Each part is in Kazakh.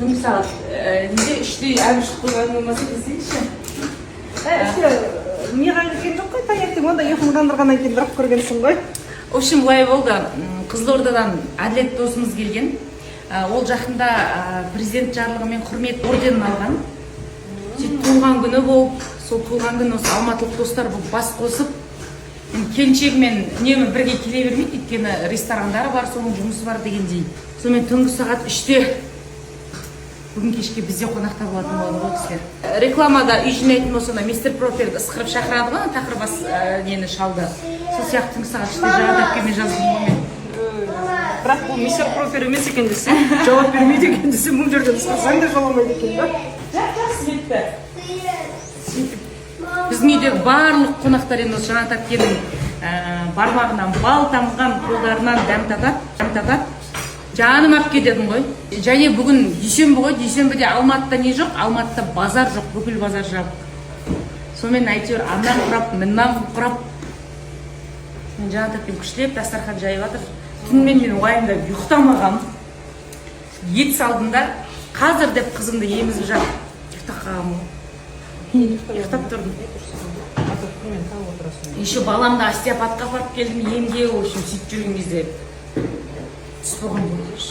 түнгі сағат неде үште әбіш қойған болмаса десейші. Неға келген жоқ қой, таңертең онда ұйқыңдандырғаннан кейін бірақ көргенсің ғой. В общем, былай болды. Қызылордадан Әділет досымыз келген. Ол жақында президент жарлығымен құрмет орденін алған. Туылған күні болып, сол туылған күні осы алматылық достар болып бас қосып, келіншегімен үнемі бірге келе бермейді, өйткені ресторандары бар, соның жұмысы бар дегендей. Сонымен түнгі сағат 3-те бүгін кешке бізде қонақта болатын болады ғой кісілер. Рекламада үй жинайтын болса, мистер Проперді ысқырып шақырады ғой, тақырбас нені шалды. Сол сияқты түнгі сағат 3-те жауап әпкеме жаздым ғой мен. Бірақ бұл мистер Пропер емес екен десе, жауап бермейді екен десе, бұл жерден ысқырсаң да жоламайды екен да. Жақсы етті. Біздің үйдегі барлық қонақтар енді жаңа әпкенің бармағынан бал тамған, қолдарынан дәм татады. Жаным әпке дедім ғой. Және бүгін дүйсенбі ғой, дүйсенбіде Алматыда не жоқ, Алматыда базар жоқ, бүкіл базар жабық. Сонымен әйтеуір аннан құрап, мыннан құрап. Жаңа әпкем күштеп дастархан жайып жатыр. Түнімен мен уайымдап ұйықтамағам. Ет салдым да, қазір деп қызымды емізіп жатып ұйықтағам. Ұйықтап тұрдым. Еще баламды остеопатқа апарып келдім, емге, в общем, сөйтіп жүрген кезде түс болған болғаш.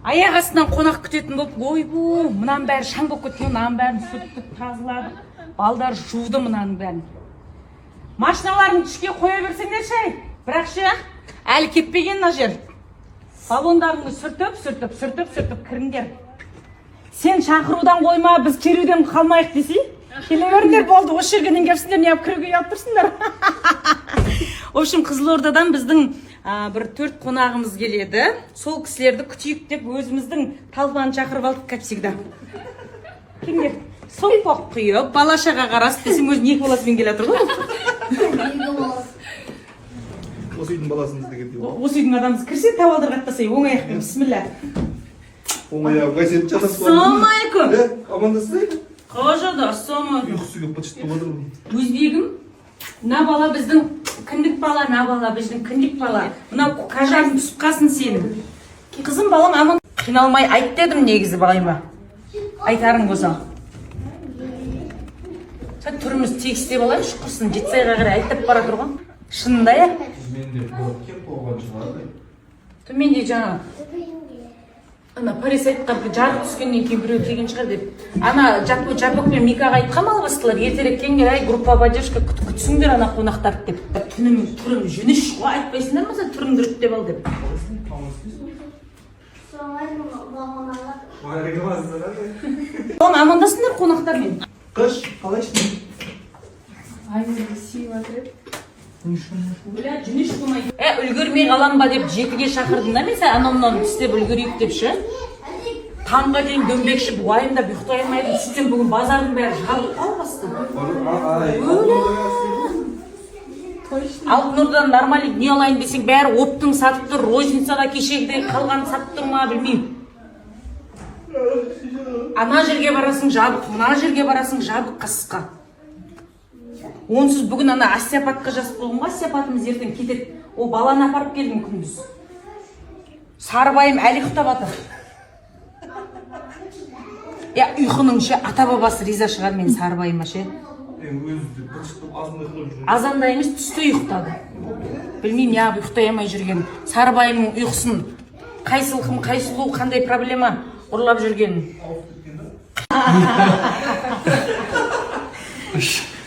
Аяқ астынан қонақ күтетін болып, ойбу, мұнан бәрі шаң болып кеткен, мұнан бәрін сүртіп тазылады, балдар жуды мұнан бәрін. Машиналарын түске қоя берсеңдер шай. Бірақ ше, әлі кетпеген мына жер. Балондарыңды сүртіп кіріңдер. Сен шақырудан қойма, біз керуден қалмайық десей. Келе беріңдер болды, осы жерге кепсіңдер, не кіруге ұят тұрсыңдар. В общем, Қызылордадан біздің бір 4 қонағымыз келеді. Сол кісілерді күтейік деп өзіміздің талбаны шақырып алдық, как всегда. Келіңдер. Соқпақ құйып, балашаға қарасып десем, өзің екі баласымен келе жатыр ғой. Осы үйдің баласымыз дегенде ғой. Осы үйдің адамыз кірсе, табалдырға аттасай, оң аяқпен, бісміллә. Оң аяқ, қайсен жатасыз ба? Ассалаумалейкум. Амандасыздар? Қожады, ассалаумалейкум. Ұйқысы келіп быт шықты отырмын. Өзбегім, мына бала біздің кіндік бала, мына бала біздің кіндік бала. Мынау кажардың түсіп қалсын сенің. Қызым балам аман қиналмай айт дедім негізі балайма. Айтарың болса. Сәт түріміз тегісте болайын, шыққырсын, жетсайға қарай айтып бара тұрған. Шынында я? Менде кем болған шығарды. Менде жаңа ана Парис айтқан жарық түскеннен кейін біреу келген шығар деп. Ана Жапок пен Микаға айтқан мал бастылар. Ертерек келіңдер, ай группа поддержка күтсіңдер ана қонақтарды деп. Түнім түрім жүніш ғой, айтпайсыңдар ма сен түрім дүріп деп ал деп. Амандасыңдар қонақтармен. Қыш, қалайсың? Айнымды сүйіп атырып. Бля, жүніш болмайды. Үлгермей қалам ба деп жетіге шақырдым да мен сән анамнан істеп үлгерейік деп ше. Таңға дейін дөңбекшіп, уайымдап ұйықтай алмайдым. Сөйтсем бүгін базардың бәрі жабылып қалғасты. Алтын Ордадан нормалик не алайын десең бәрі оптың сатып тұр, розницада кешегідей қалған сатып тұр ма білмеймін. Ана жерге барасың жабық, мына жерге барасың жабық қасыққа. Онсыз бүгін ана остеопатқа жасып болғым ба, остеопатымыз ертең кетеді. О баланы апарып келдім күндіз. Сарыбайым әлі ұйықтап жатыр. Ұйқының ше ата бабасы риза шығар мен Сарыбайыма ше. Азанда емес түсте ұйықтады. Білмеймін, неғып ұйықтай алмай жүрген. Сарыбайымның ұйқысын қайсылқым, қайсылу, қандай проблема ұрлап жүрген.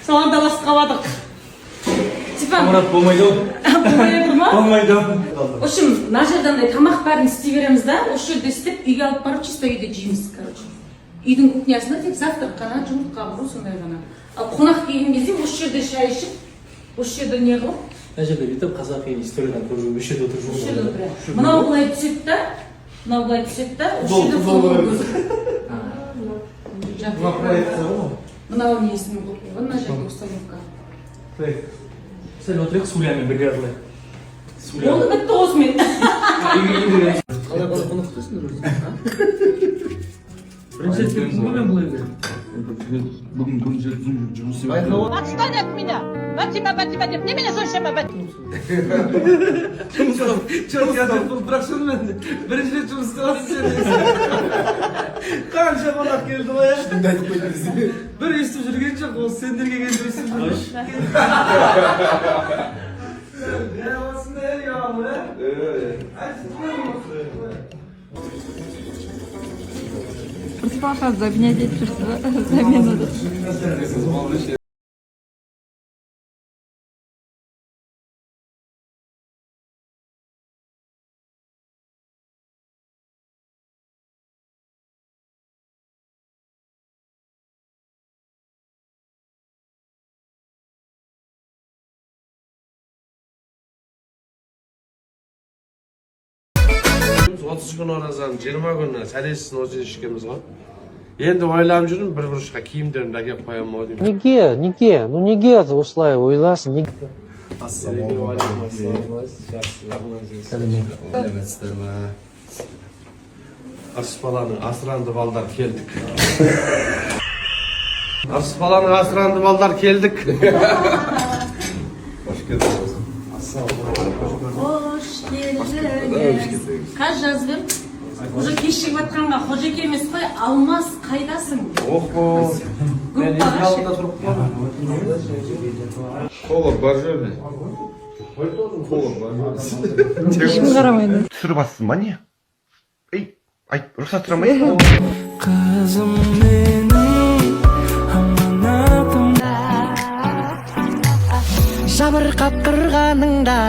Соған даласып қаладық. Амырат болмайды ау. Болмайды ма? Болмайды ау. В общем, мына жерден тамақ бәрін істей береміз да, осы жерде істеп, үйге алып барып, чисто үйде жейміз, короче. Үйдің кухнясында тек завтрак қана, жұмыртқа құру, сондай ғана. Ал қонақ келген кезде осы жерде шай ішіп, осы жерде не қылып? Мына жерде бүйтіп қазақи историyaдан көріп жүріп, осы жерде отырып Осы жерде отырып. Мынау былай түседі да, осы жерде футбол көзі. Мынау несінің қылып, мына жерде установка. Сәл отырайық, Сулиямен бірге аралай. Болды бітті осымен. Қалай қонақ күтесіңдер өзі? Бірінші рет келдіңіз бе мен бұл үйге? Bugün bunca жұмысы Отстань от меня! Батима, Батима деп немене соншама Батима? Бұл бірақ шынымен бірінші рет жұмыс істеватсыз сен. Қанша қонақ келді ғой, ә? Шынымды айтып қойды бізге. Бір естіп жүрген жоқ, ол сендерге келді естіп жүрген. Осындай ұялы, ә? Папа за меня держит за минуту. Otuz gün orazan 20 günü sәлесін осы ішкеміз ғой. Енді ойлап жүрмін, бір бұрышқа киімдерімді әкеп қоямын ау деймін. Неге осылай ойласын, неге? Сәлеметсіздер ме? Арыс баланың асыранды балдар келдік. Арыс баланың асыранды балдар келдік. Hoş geldiniz. Hoş geldiniz. Қаз жаздым. Уже кешігіп жатқанға қожеке емес қой, Алмас қайдасың? Охо. Мен ел алдында тұрып қалдым. Kola боржоми. Kola боржоми. Ешкім қарамайды. түсіріп атсың ба не? Ей, айт, рұқсат сұрамайсың ба? Қызым менің аманатымда жабырқап тұрғаныңда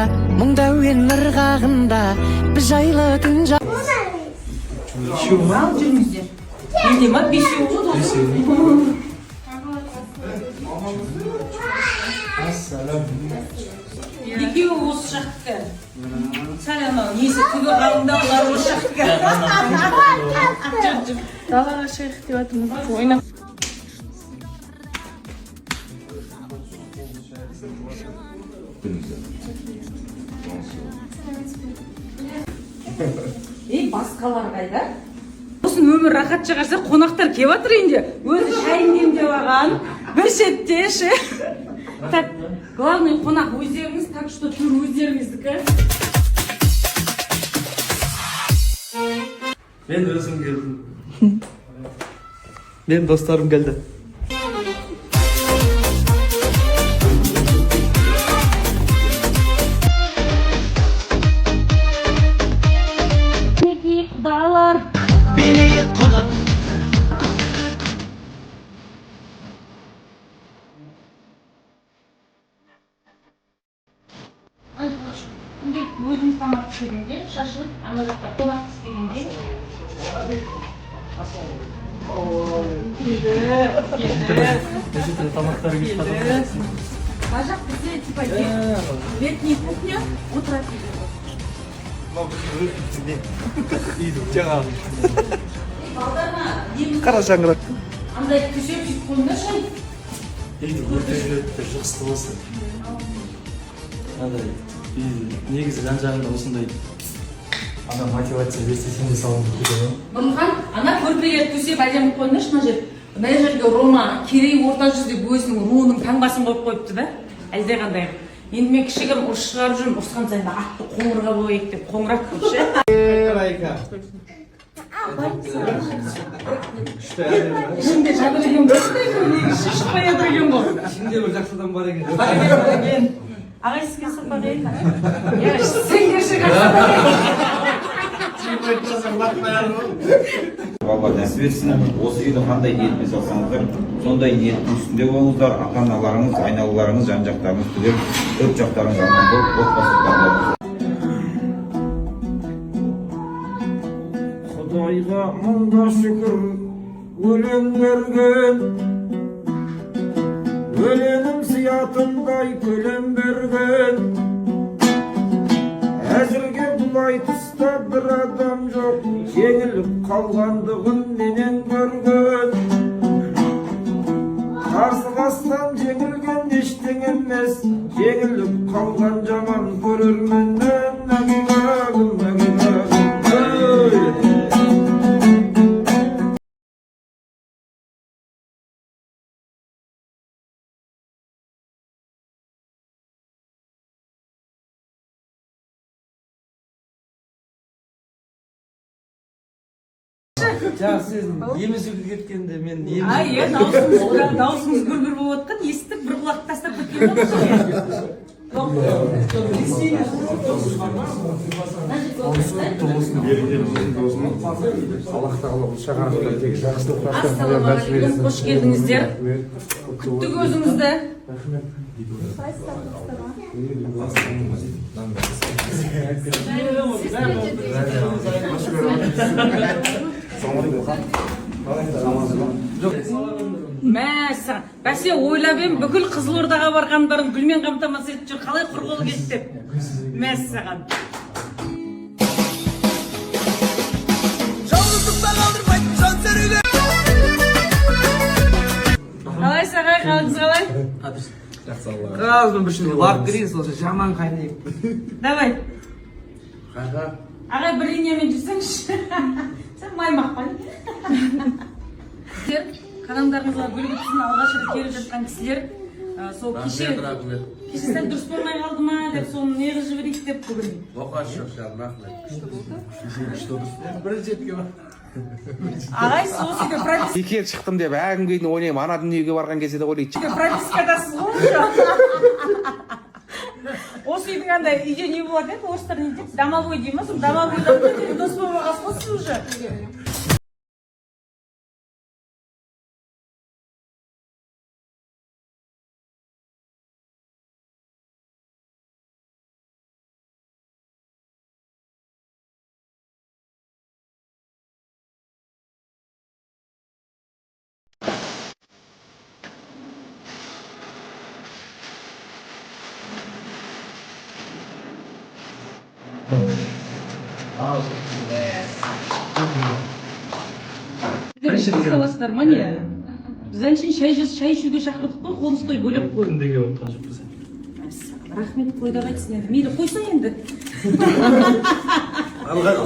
мұңда әуен ырғағында біз жайлы түн Ал жүріңіздер. Менде ма бесеу болды. Екеуі осы жақтікі. Сәлем ау, несі түгі қалында олар осы жақтікі. Далаға шығып деп жатырмыз. Ойнап. Басқалар қайда? Осыны өмір рахат шығарса, қонақтар кеп жатыр енді. Өзі шайын демдеп алған. Bir шетте ше. Так, главный қонақ өздеріңіз, так что түр өздеріңіздікі. Мен өзім келдім. Мен достарым келді. Құдалар. Өзім тамақ пішіргенде, шашылып, ана жақта қонақ піскенде. Тамақтары келіп жатыр. Ажақ бізде типа летний кухня, отырады. Қара шаңырақ. Андай төсеп сөйтіп қойыңдар шай. Жақсы болсын. Адай, негізі жан-жағында осындай ана мотивация берсе сен де салуың керек. Бұрынхан, ана көрпеге төсеп әдемі қойыңдаршы мына жер. Мына жерге Рома, керей орта жүз деп өзінің руының таңбасын қойып қойыпты да. Әлдеқандай. Енді мен кішігім ұрыс шығарып жүрмін, ұрысқан сайында атты қоңырға бояйық деп қоңырат көпші. Ішінде жатыр екен ғой. Шешіп қояды екен ғой. Ішінде бір жақсы адам бар екен. Ағай сізге сұрпақ еді. Сен керші қашсадан. Алла нәсіп етсін. Осы үйді қандай ниетпен салсаңыздар, сондай ниеттің үстінде болыңыздар. Ата-аналарыңыз, айналаларыңыз, жан-жақтарыңыз түгел, төрт жақтарыңыз аман болып, отбасыларыңыз. Құдайға мыңда шүкір өлең берген, өлеңім сиятындай көлем берген. Әзірге бұлай тұста бір адам жоқ, жеңіліп қалғандығын менен көрген. Қарсыластан жеңілген ештеңе емес, жеңіліп қалған жаман көрерменнен жаңа сіз емізуге кеткенде мен Ай, даусыңыз гүр-гүр болып отқан, естіп бір құлақ тастап кеткен Ассалаумағалейкум, қош келдіңіздер. Күттік өзіңізді. Мәссаған, бәсе ойлап ем, бүкіл Қызылордаға барғандарын гүлмен қамтамасыз етіп жүр, қалай құр қол кетті деп. Мәссаған. Қалай сағай, қалыңыз қалай? Қазір бір шынды барып кірейін, сол жаман қайнайып. Давай. Ағай бір инемен жүрсеңші. Сен маймақ па? Қадамдарыңызға гүл кетсін, алғаш рет келіп жатқан кісілер сол кеше сәл дұрыс болмай қалды ма деп соны неғып жіберейік деп бүгін. Ағай сол сүйде прописка. Бекер шықтым деп әгімге дейін ойнаймын, ана дүниеге барған кезде де ойлайды. Пропискадасыз ғой. Осы үйдің андай үйде не болады еді, орыстар не дейді? Домовой дейді ма? Сол домовойдан дос болмағансыз ғой сіз уже. Қаласыздар ма не? Біз әншейін шай ішуге шақырдық қой, қоныс той бөлек қой. күндеге отырған жоқпыз. Рахмет, қойда қайтсын енді. Мейлі қойсын енді.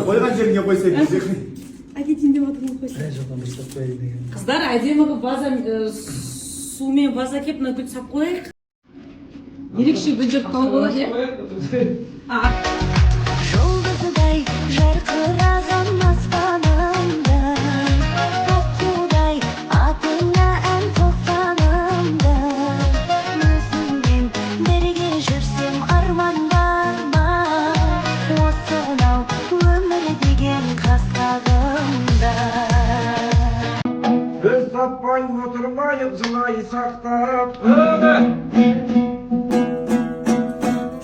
Қойған жеріңе қойса кезде. Әкетейін деп отырмын қойсын. Жоқтан дұрыстап қояйын деген. Қыздар, әдемі ваза сумен ваза кеп мына гүл сап қояйық. Ерекше гүл жүріп қалып болады, е? Жұлдыздай жарқыраған аспанымда, аққудай атыңа ән қосанымда, өзіңмен бірге жүрсем арман бар ма, осынау өмір деген қастағымда. Біз таппай отырмайық жылай сақтап,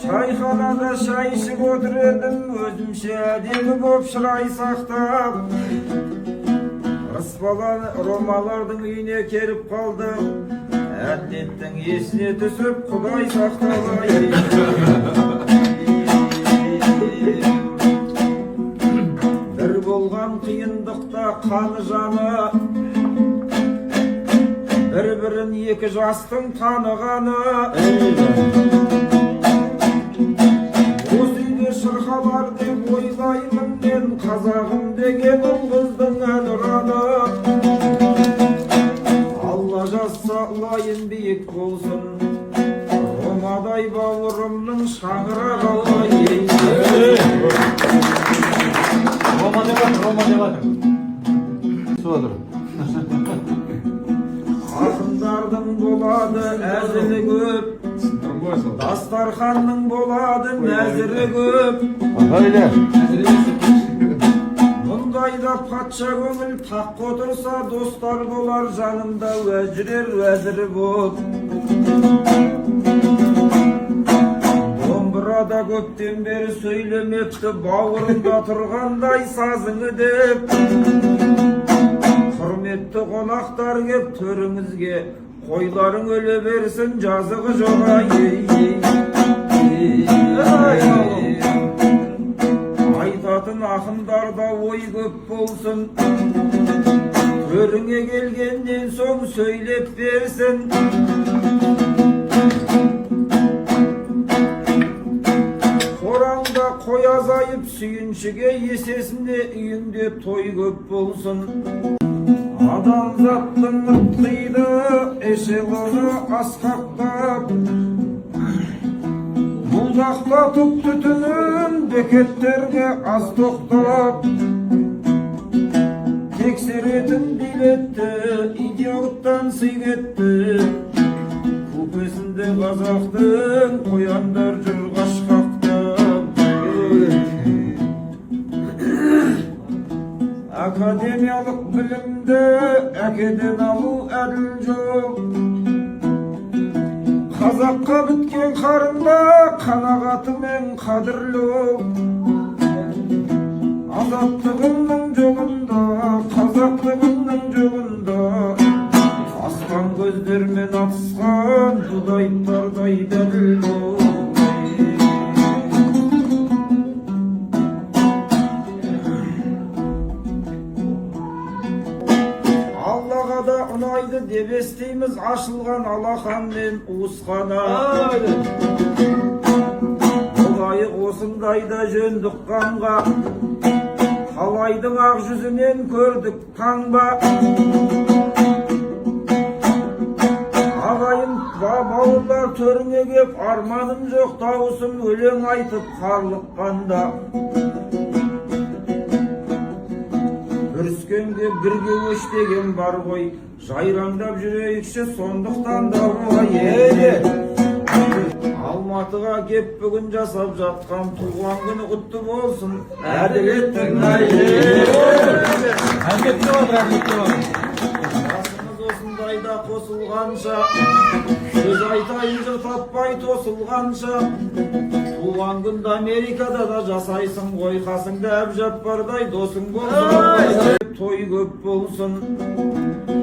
шайханада шай ішіп отыр едім, өзімше әдемі боп шырай сақтап. Рысбалан ромалардың үйіне келіп қалдым, әділеттің есіне түсіп Құдай сақталай. Бір болған қиындықта қаны жаны, бір-бірін екі жастың танығаны. Осы үйде шырқалар деп ойлаймын мен, қазағым деген ұл қыздың әнұраны. Алла жазса лайын биік болсын, ромадай бауырымның шаңырағы алай. Рома деп атыр. Су отыр. Ақындардың болады әзілі көп, дастарханның болады нәзірі көп. Мұндайда патша көңіл таққа отырса, достар болар жанымда уәжірер уәзірі боп. Домбырада көптен бері сөйлемепті, бауырында тұрғандай сазыңы деп. Құрметті қонақтар кеп төріңізге, қойларың өле берсін, жазығы жоқ ай. Айтатын ақындарда ой көп болсын, төріңе келгеннен соң сөйлеп берсін. Қораңда қой азайып сүйіншіге есесінде, үйіңде той көп болсын. Адамзаттың ұттыйды эшелоны асқақтап, бұлдақтатып түтінін бекеттерге аз тоқтап. тексеретін билетті, идеологтан сый кетті. Көпесінде қазақтың қояндар жүр қашқақтап. Академиялық білімді әкеден алу әділ жоқ. Қазаққа біткен қарында қанағатымен қадірлі. Азаттығымның жолында, қазақтығымның жолында, асқан көздермен атысқан дудайыптардай дәлел. Аллаға да ұнайды деп естейміз ашылған алақан мен уысқана. Олайық осындайда жөндік қанға, қалайдың ақ жүзінен көрдік таңба. Ағайын бауырлар төріңе кеп, арманым жоқ дауысым өлең айтып қарлыққанда. Бүріскенге бірге өштеген бар ғой, жайраңдап жүрейікші сондықтан да ой. Алматыға кеп бүгін жасап жатқан туған күні құтты болсын, әділеттің жасымыз осындайда қосылғанша, сөз айтайынша таппай тосылғанша, туған күнді Америкада да жасайсың ғой, қасыңда Әбжаппардай досың болсын. Той көп болсын,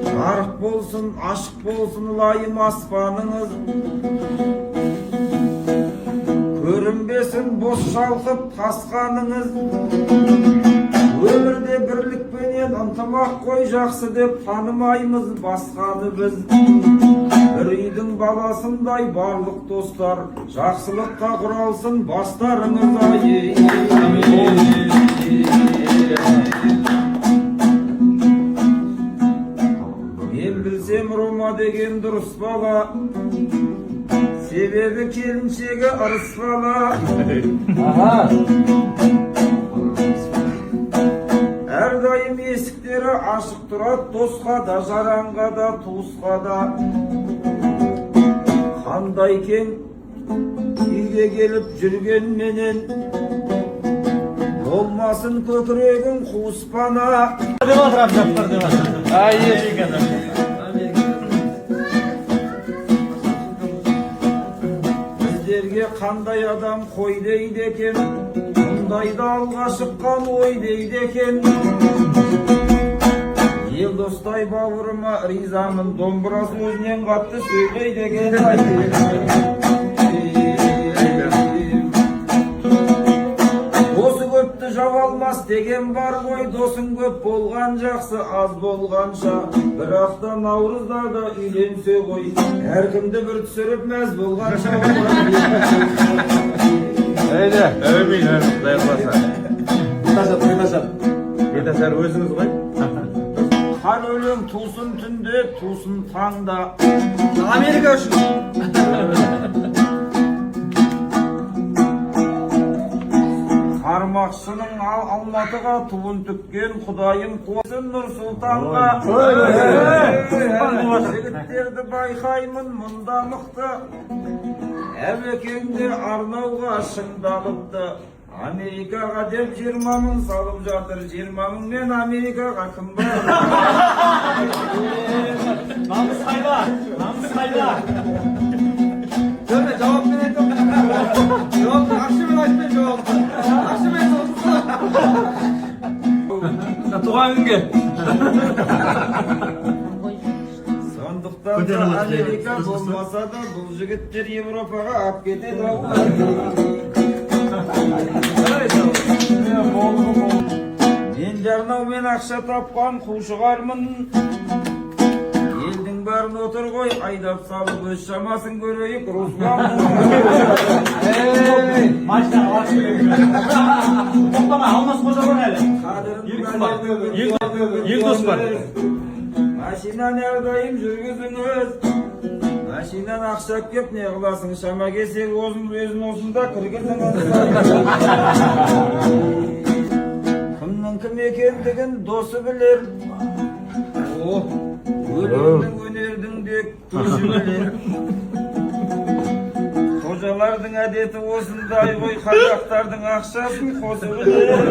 жарық болсын, ашық болсын лайым аспаныңыз. Көрінбесін бос шалқып тасқаныңыз. Өмірде бірлікпенен ынтымақ қой жақсы деп танымаймыз басқаны біз. Бір үйдің баласындай барлық достар, жақсылыққа құралсын бастарыңыз ай. Мен білсем Рома деген дұрыс бала, себебі келіншегі ырыс бала. Әрдайым есіктері ашық тұрады, досқа да, жаранға да, туысқа да. Қандай кең үйге келіп жүрген менен, болмасын көкірегің қуыспана. Біздерге қандай адам қой дейді екен, мұндайда алға шыққан ой дейді екен. Ел достай бауырыма ризамын, домбырасын өзінен қатты сөйлейді екен. Досы көпті жау алмас деген бар ғой, досың көп болған жақсы, аз болғанша. Бірақта наурыздарда үйленсе ғой, әркімді бір түсіріп мәз болғанша. Әйді, әумейін, құдай қаласа. Етасар өзіңіз ғой? Хан өлең тусын түнде, тусын таңда. Америка үшін. Қармақшының Алматыға туын түккен құдайым қосын Нұр Сұлтанға. Жігіттерді байқаймын мұнда мықты, әбекеңде арнауға шыңдалыпты. Америкаға деп 20 мың салып жатыр, 20 мың мен Америкаға кім бар? Намыс қайда? Намыс қайда? Görme cevap verelim. Cevap akşamın açmayın cevapı. Akşamın sorumlusu. Туған күнге. Сондықтан да Америка болмаса да бұл жігіттер Европаға ап кетеді. Мен жарнаумен ақша тапқан қушығармын. Елдің бәрін отыр ғой, айдап салып өз шамасын көрейік, Руслан. Машина алаш тоқтама, алмас қожа бар әлі. Ел дос бар. Машинаны әрдайым жүргізіңіз. Машинан ақша кеп не қыласың, шама келсек өзін осында кіргізіңіз. Кімнің кім екендігін досы білер. Өлеңнің өнердің де көші білер. Қожалардың әдеті осындай ғой, қазақтардың ақшасын қосып білер.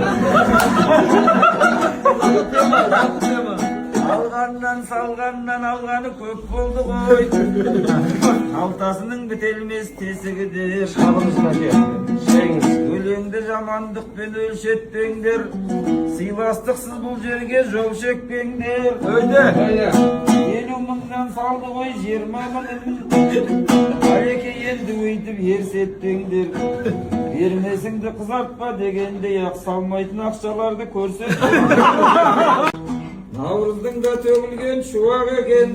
Алғаннан салғаннан алғаны көп болды ғой. Қалтасының бітелмес тесігі деп. Өлеңді жамандықпен өлшетпеңдер, сыйластықсыз бұл жерге жол шекпеңдер. 50 мыңнан салды ғой 20 мыңын. Алеке енді өйтіп ерсетпеңдер. Бермесіңді қызартпа дегендей ақ салмайтын ақшаларды көрсет. Наурыздың да төгілген шуақ екен,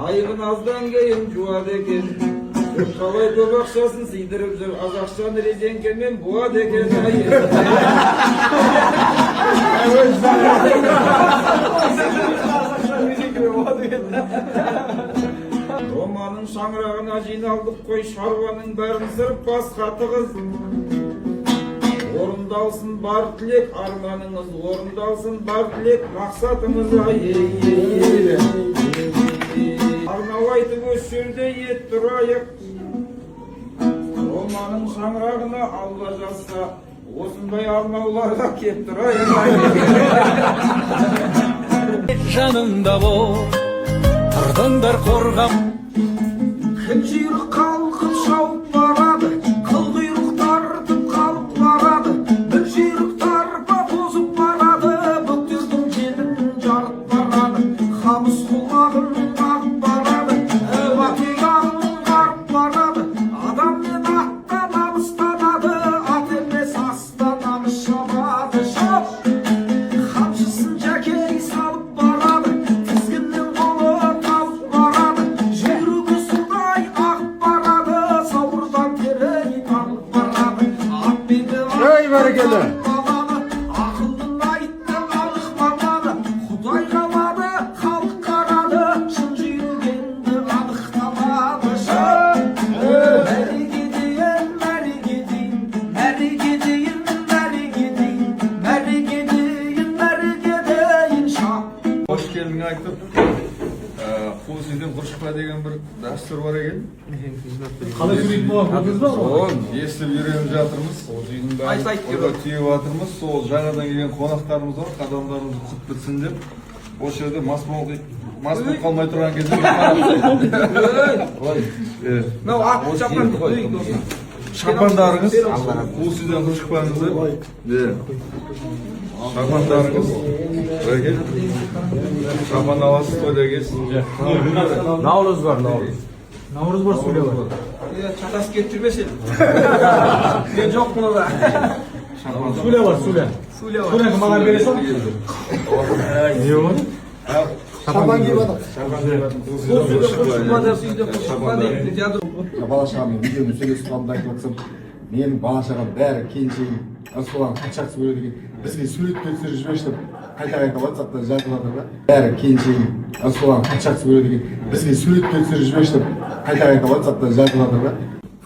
айығын аздан кейін жуады екен. Қалай көп ақшасын сыйдырып жүр, аз ақшаны резеңкемен буады екен. Романың шаңырағына жиналдық қой, шаруаның бәрін сырып басқа тығыз. Орындалсын бар тілек арманыңыз, орындалсын бар тілек мақсатыңыз. Арнау айтып өз жерде ет тұрайық. Романың шаңырағына алла жазса, осындай арнауларға кеп тұрайық. Жанымда бол, тұрдыңдар қорғам. Кім жүйрік қалқып шауып барады, қылқұйрықтар тып қалып барады. Бір жүйрік тарпа тозып барады, бөктердің желін жарып барады. Қамыс құлағын қағып барады, батек ағын қарып барады. Адам мен атта намыстанады, ат емес аста намыс шабады. Шап! Қамшысын жәкей салып барады, тізгіннен қолы талып барады. Жүйрігі судай ағып барады, сауырдан терей танып барады. Ат беті бәрекелді. ақылдың айттың алық маманы. Құдай қалады, халық қарады, шын жүйрігенді анықтамады. Мәреге дейін, мәреге дейін, мәреге дейін, мәреге дейін, мәреге дейін, мәреге дейін шап. Hoş geldin айтып, қуыс үйден құршықпа деген бір дәстүр бар екен. Қалай сөйлейтін болған көрдіңіз бе? Соны естіп үйреніп жатырмыз. Ойға түйіп жатырмыз. Сол жаңадан келген қонақтарымыз бар, қадамдарымызды құт бітсін деп. Осы жерде мас болып қалмай тұрған кезде шапандарыңыз, қуыс үйден құршықпаңыздар. Шапандарыңыз, шапан аласыз, тойда келсін. Наурыз бар, наурыз. Наурыз бар, сөйле бар. Çatas getirmesin. Ben çok bunu da. Сөйле бар, сөйле. Сөйлеңі маған бересің? Не болады? Шапан киіп жатыр. Бала шағаммен видеоны сөйлесіп қалымда айтып жатсам, менің бала шағам бәрі келіншегім Расулан қанша жақсы көреді екен. Бізге суретке түсіріп жіберші деп қайта-қайта WhatsApp-та жазып жатыр да. Бәрі келіншегім Расулан қанша жақсы көреді екен. Бізге суретке түсіріп жіберші деп қайта-қайта WhatsApp-та жазып жатыр да.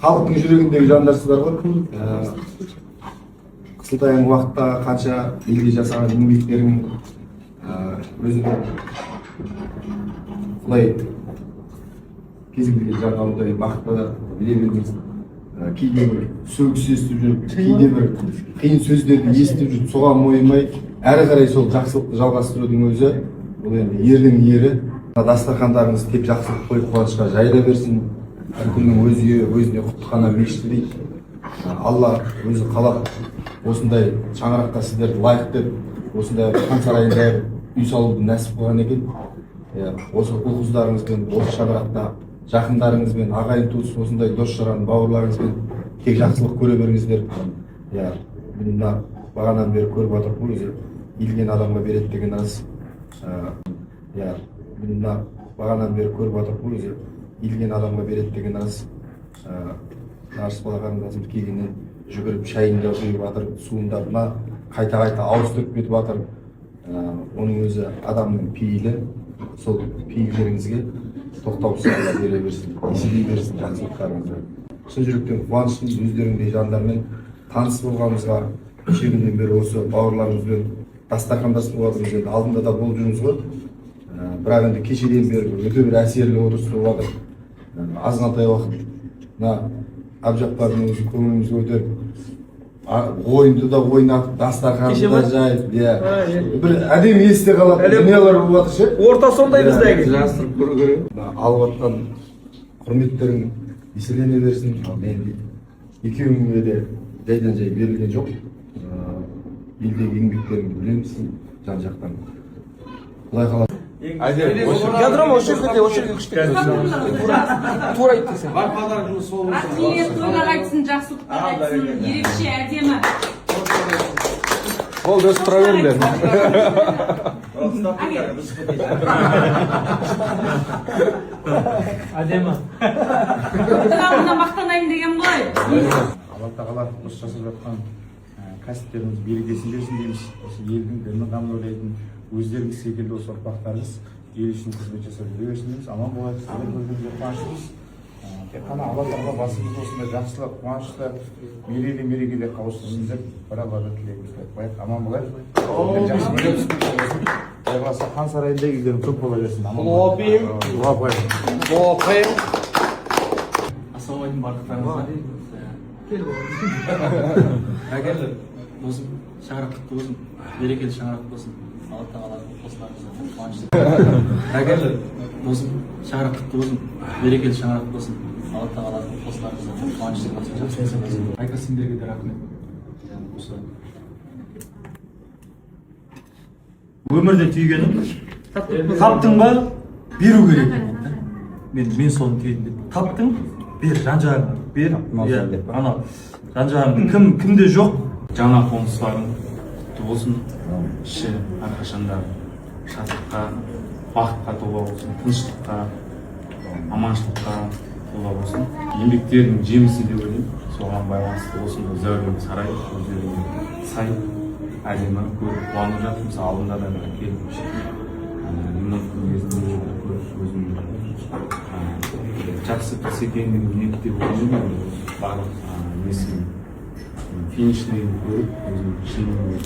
Халықтың жүрегіндегі жандарсыздар ғой. Қысылтаяң уақытта қанша елге жасаған еңбектерің өзінің құдай кез келген жаңалықтай бақытты біле беріңіз. Кейде бір сөгіс естіп жүріп, кейде бір қиын сөздерді естіп жүріп, соған мойымай, әрі қарай сол жақсылықты жалғастырудың өзі, бұл енді ердің ері. Дастархандарыңыз тек жақсылық қойып қуанышқа жайыла берсін. Әркімнің өз үйі, өзіне құттықтана мешіті дейді. Алла өзі қалап, осындай шаңыраққа сіздерді лайық деп, осындай хан сарайында үй салуды нәсіп қылған екен. Осы ұл-қыздарыңызбен, осы шаңырақта жақындарыңызбен, ағайын туыс, осындай дос-жаран бауырларыңызбен тек жақсылық көре беріңіздер. Мына бағанан бері көріп отырып, өзі илген адамға береді деген аз. Мына бағанан бері көріп отырып, өзі илген адамға береді деген аз. Нарыс балағанымыз келгеннен жүгіріп шайын да құйып жатыр, суын да қайта-қайта ауыстырып кетіп жатыр. Оның өзі адамның пейілі, сол пейілдеріңізге тоқтаусыз Алла бере берсін, еселей берсін жақсылықтарыңызды. Шын жүректен қуаныштымыз өздеріңдей жандармен таныс болғанымызға, кеше күннен бері осы бауырларымызбен дастархандасып жатырмыз. Енді алдында да болып жүрміз ғой. Бірақ енді кешеден бері өте бір әсерлі отырыстырып жатыр. Азғантай уақыт мына Абжаппардың өзі көңілімізге көтеріп, ойынды да ойнатып, дастарханды да жайып, бір әдемі есте қалатын дүниелер болып жатыр ше. Орта сондай біздегі. Жастырып көру керек. Алып жатқан құрметтерің еселене берсін. Мен екеуіңе де жайдан жай берілген жоқ. Елдегі еңбектеріңді білеміз, жан-жақтан. Құдай қаласа. Ядрома очередь күшті. Тура айтты сен. Рахмет, тойға қайтсын, жақсылықта қайтсын, ерекше, әдемі. Болды, өз тұра беріңдер. Әдемі. Құрамында мақтанайын деген ғой. Алла тағала осы жасап жатқан кәсіптеріңіз берекесін берсін дейміз. Осы елдің дінін қамын ойлайтын өздеріңіз секілді осы ұрпақтарыңыз ел үшін қызмет жасап жүре берсін дейміз. Аман болайық, сіздер көргенде қуаныштымыз. Тек қана Алла тағала басымызды осындай жақсылық, қуанышты, мерейлі мерекеде қауыштырсын деп бір-ақ тілегімізді қояйық. Аман болайық. Жақсы білеміз. Құдай қаласа хан сарайында үйлерің көп бола берсін. Дуа қояйық. Ассалаумағалейкум барлықтарыңызға. Әгер болсын, шаңырақ құтты болсын, берекелі шаңырақ болсын. Алла тағала қосыларыңызға қуанышты. Әгер болсын, шаңырақ құтты болсын, берекелі шаңырақ болсын. Алла тағала қосыларыңызға қуанышты болсын. Айка сендерге де рахмет. Өмірде түйгенім, таптың ба, беру керек. Мен соны түйдім деп. Таптың, бер, жан-жағыңа, бер. Ана, жан-жағыңа кімде жоқ, жаңа қоныстарың құтты болсын. Іші әрқашанда шаттыққа, бақытқа тола болсын, тыныштыққа, аманшылыққа тола болсын. Еңбектердің жемісі деп ойлаймын. Соған байланысты осындай зәулім сарай, өздеріне сай, әдемі көріп қуанып жатыр. Мысалы алдында да келіп жақсы қыз екенін ниеттеп ойлаймын. Барлық несін фиништерін көріп, өзім шынымен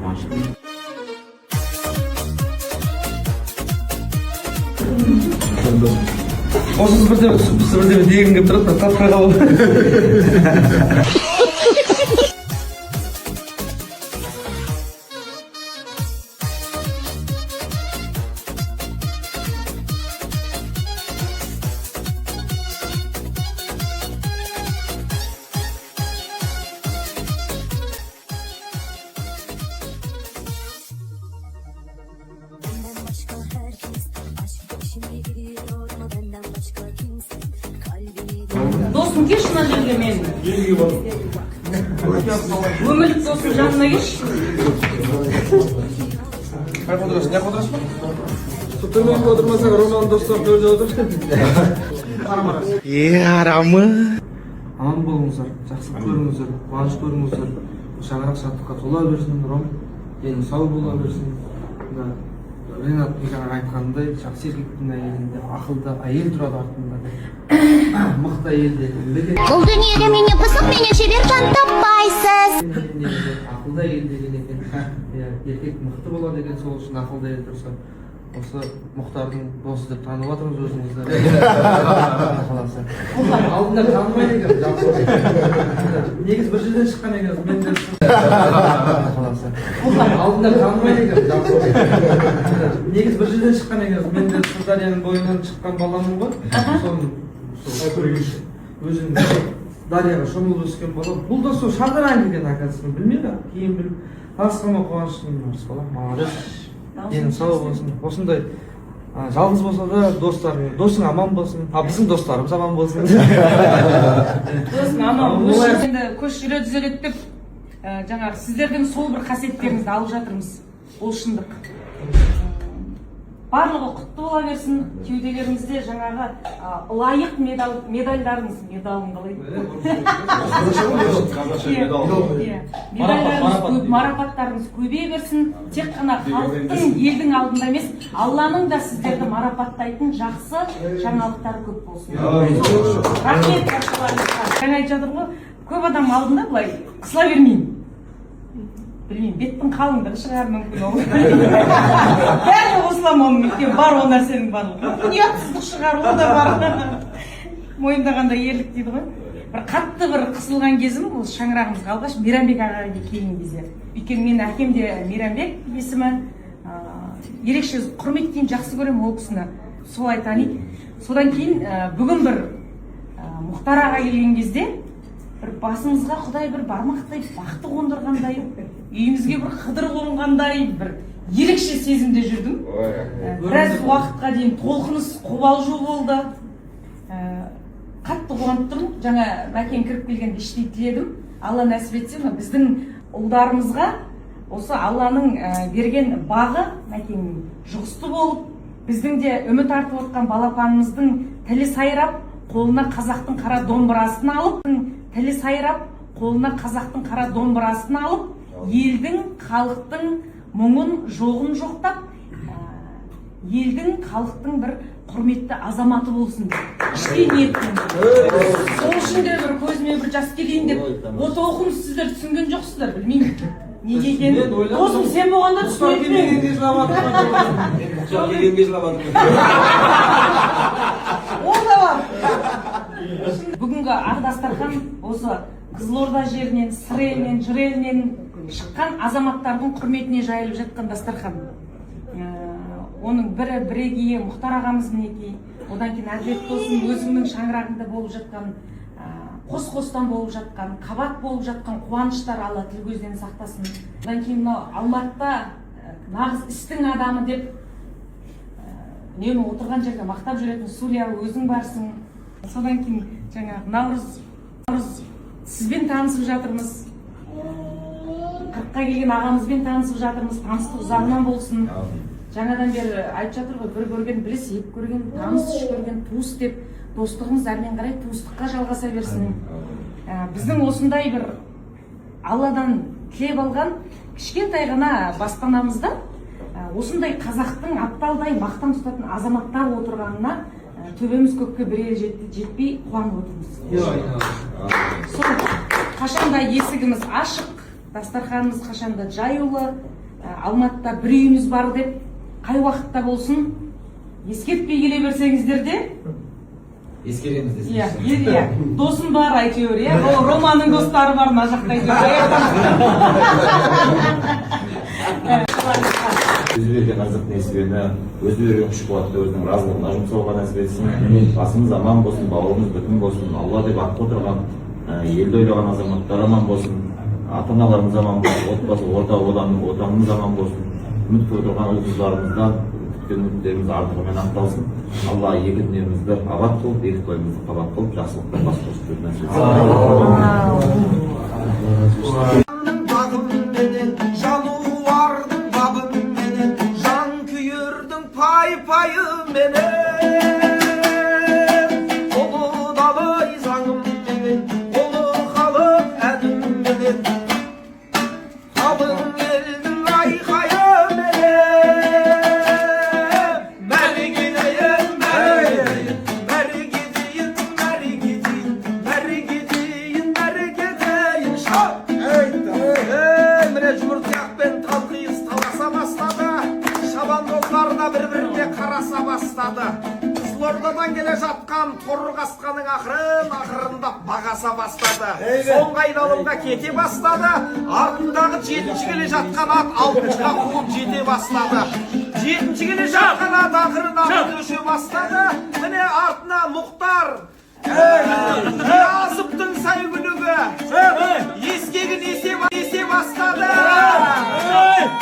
қуаныштымын. Осыз бірде дегім келіп тұрады, тапқай қалып. Досым келші мына жерге менің. Өмірлік досым жанына келші. Қай қодырасың, не қодырасың ба? Төмен отырмасаң, Роман достар төрде отыр. Арамы. Аман болыңыздар, жақсы көріңіздер, қуаныш көріңіздер. Шаңырақ шаттыққа тола берсін, Ром. Дені сау бола берсін. Ренат жаңа айтқандай, жақсы еркектің әйелінде ақылды әйел тұрады артында. Мықты әйелде. Бұл дүниеде менен пысық, менен шебер жан таппайсыз. Ақылды әйел деген екен. Еркек мықты болады екен, сол үшін ақылды әйел тұрса. Осы Мұхтардың досы деп танып жатырмыз өзіңізді. Алдында танымайды екен, жақсы. Негіз бір жерден шыққан екен, мен де алдында танымайды екен, жақсы. Негіз бір жерден шыққан екен, мен де Сырдарияның бойынан шыққан баламын ғой. Соны өзім Дарияға шомылып өскен балам. Бұл да сол шаңырақ екен, оказывается, білмейді. Кейін біліп, асқама қуаныштымын, орыс балам, молодец. Денің сау болсын. Осындай жалғыз болса да досың аман болсын. Біздің достарымыз аман болсын. Досым аман болсын. Енді көш жүре түзеледі деп, жаңағы сіздердің сол бір қасиеттеріңізді алып жатырмыз. Ол шындық. Барлығы құтты бола берсін. Кеуделеріңізде жаңағы лайық медальдарыңыз, медалын қалай? Медальдарыңыз, марапаттарыңыз көбейе берсін. Тек қана халықтың, елдің алдында емес, Алланың да сіздерді марапаттайтын жақсы жаңалықтары көп болсын. Рахмет баршаларыңызға. Жаңа айтып жатыр ғой, көп адам алдында былай қысыла бермеймін. білмеймін, беттің қалыңдығы шығар мүмкін ол. Бәріне қосыламын оның, өйткені бар ол нәрсенің барлығы. Мүмкін ұятсыздық шығар, ол да бар. Мойындағанда ерлік дейді ғой. Бір қатты бір қысылған кезім, ол шаңырағымызға алғаш Мейрамбек ағаға келген кезде. Өйткені менің әкем де Мейрамбек есімі. Ерекше құрметтеймін, жақсы көремін ол кісіні. Солай таниды. Содан кейін бүгін бір Мұхтар аға келген кезде бір басымызға Құдай бір бармақтай бақты қондырғандай, үйімізге бір қыдыр қонғандай, бір ерекше сезімде жүрдім. Біраз уақытқа дейін толқыныс қобалжу болды. Қатты қуанып тұрмын. Жаңа Мәкен кіріп келгенде іштей тіледім. Алла нәсіп етсе, біздің ұлдарымызға осы Алланың берген бағы Мәкен жұғысты болып, біздің де үміт артып отқан балапанымыздың тілі сайрап, қолына қазақтың қара домбырасын алып, елдің, халықтың мұңын, жоғын жоқтап, елдің, халықтың бір құрметті азаматы болсын деп. Іштей ниетпен. Сол үшін де бір көзіме бір жас келейін деп, осы оқым сіздер түсінген жоқсыздар, білмеймін. Неге екенін? Досым, сен болғанда түсінетін. Ол да бар. Бүгінгі ақ дастархан осы Қызылорда жерінен, Сыр елінен, Жыр елінен шыққан азаматтардың құрметіне жайылып жатқан дастархан. Оның бірі бірегейі Мұхтар ағамыз мінекей, одан кейін Әділет досым өзіңнің шаңырағында болып жатқан, қос-қостан болып жатқан, қабат болып жатқан қуаныштар Алла тіл көзден сақтасын. Одан кейін Алматыда нағыз істің адамы деп үнемі отырған жерде мақтап жүретін Сулия өзің барсың. Содан кейін жаңағы Наурыз сізбен танысып жатырмыз. 40-қа келген ағамызбен танысып жатырмыз. Таныстық ұзағынан болсын. Жаңадан бері айтып жатыр ғой, бір көрген біліс, екі көрген таныс, үш көрген туыс деп, достығымыз әрмен қарай туыстыққа жалғаса берсін. Біздің осындай бір Алладан тілеп алған кішкентай ғана баспанамызда осындай қазақтың апталдай мақтан тұтатын азаматтар отырғанына төбеміз көкке бір жетпей қуанып отырмыз. Сол қашанда есігіміз ашық, дастарханымыз қашанда жаюлы, Алматыда бір үйіміз бар деп, қай уақытта болсын ескертпей келе берсеңіздер де ескереміз десеңіз. Иә, досым бар әйтеуір, иә. Ол Романың достары бар мына жақта Өзі берген ырзық несібені, өзі берген күш қуатты өзінің разылығына жұмсауға нәсіп етсін. Басымыз аман болсын, бауырымыз бүтін болсын. Алла деп ақ отырған, елді ойлаған азаматтар аман болсын. Ата-аналарымыз аман болсын, отбасы, отанымыз аман болсын. Үміт отырған ұл-қыздарымыздан күткен үміттеріміз артығымен ақталсын. Алла екі дүниемізді абат қылып, екі тойымызды қабат қылып, жақсылықта бас қосып нәсіп етсін. Жануардың бабыменен, жан күйірдің пай-пайыменен, ұлы далай заңыменен, ұлы халық әнімменен, қалың елдің айқайыменен, мәре кетейін, мәре кетейін, міне жұмыртқақпен талқиыз таласа бастады, шабандоздарына бір-біріне қараса бастады. Қызылордадан келе жатқан торғасқаның ақырындап бағаса бастады. Соңғы айналымға кете бастады. Артындағы 7-ші келе жатқан ат 6-шыға қуып жете бастады. 7-ші келе жатқан ат ақырын өше бастады. Міне артына Мұхтар Ниязовтың сәйгүлігі ескегін есе бастады.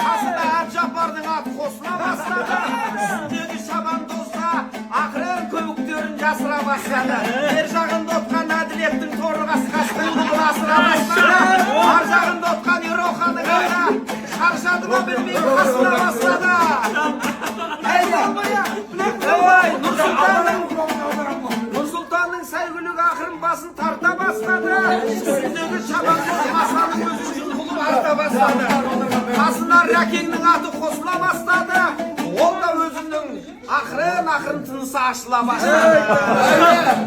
Қасына Әбжапардың аты қосыла бастады. Үстіндегі шабандозда ақырын көбіктерін жасыра бастады. Бер жағында отқан Әділеттің торғасқасының ұлын асыра бастады. Ар жағында отқан Ероханың аты шаршады ма білмей қасына бастады. Нұрсұлтанның сәйгүлігі ақырын басын тарта бастады. Үстіндегі шабандоз масаның өзін құлып арта бастады. Қасына Рәкеңнің аты қосыла бастады. Ол да өзінің ақырын тынысы ашыла бастады.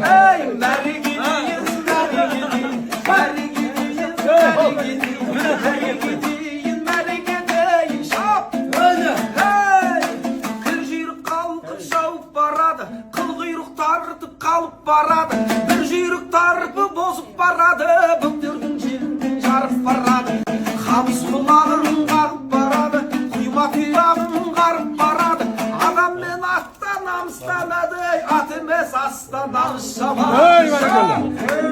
Мәре кетейін, мәре кетейін, мәре кетейін, мәре кетейін, мәре кетейін. тартып қалып барады, бір жүйрік тарпы бозып барады, бөктердің жерін жарып барады, қамыс құлағын қағып барады, құйма тұяғын қарып барады, адам мен аттан намыстанады, ат емес астан намыс жаман.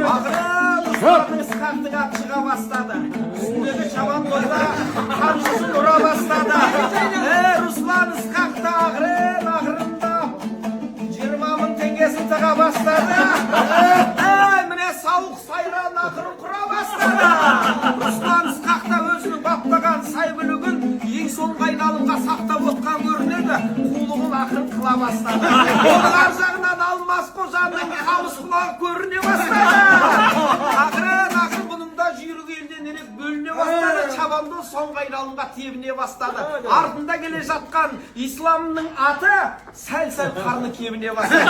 Ақырын Ысқақтың ат шыға бастады, үстіндегі шабан тойда қамшысын ұра бастады. Руслан Ысқақта ақырындап 20.000 теңгесін тыға бастады. Міне сауық сайран ақырын құра бастады. Руслан Ысқақта өзінің баптаған сай бүлігін ең соңғы айналымға сақтап отқан көрінеді, қулығын ақырын қыла бастады. Оның ар жағынан Алмас Қожаның қамыс құлағы көріне бастады. Ақырын бұның да жүйрік елден ерек бөліне бастады, чабанды соңғы айналымға тебіне бастады. Артында келе жатқан исламның аты сәл-сәл қарны кебіне бастады.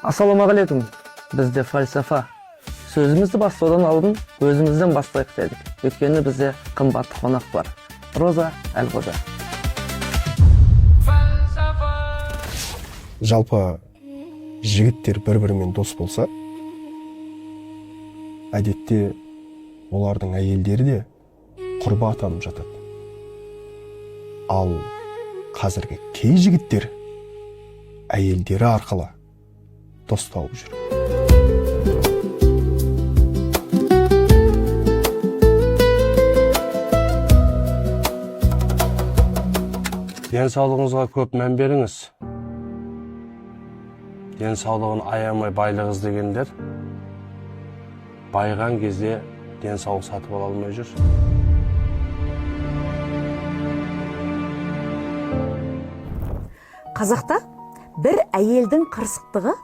Ассалаумағалейкум. Бізде фальсафа. Сөзімізді бастаудан алдын өзімізден бастайық дедік. Өйткені бізде қымбатты қонақ бар. Роза Әлқожа. Жалпы жігіттер бір-бірімен дос болса, әдетте олардың әйелдері де құрба атанып жатады. Ал қазіргі кей жігіттер әйелдері арқылы дос тауып жүр. Денсаулығыңызға көп мән беріңіз. Денсаулығын аямай байлық іздегендер байыған кезде денсаулық сатып ала алмай жүр. Қазақта бір әйелдің қырсықтығы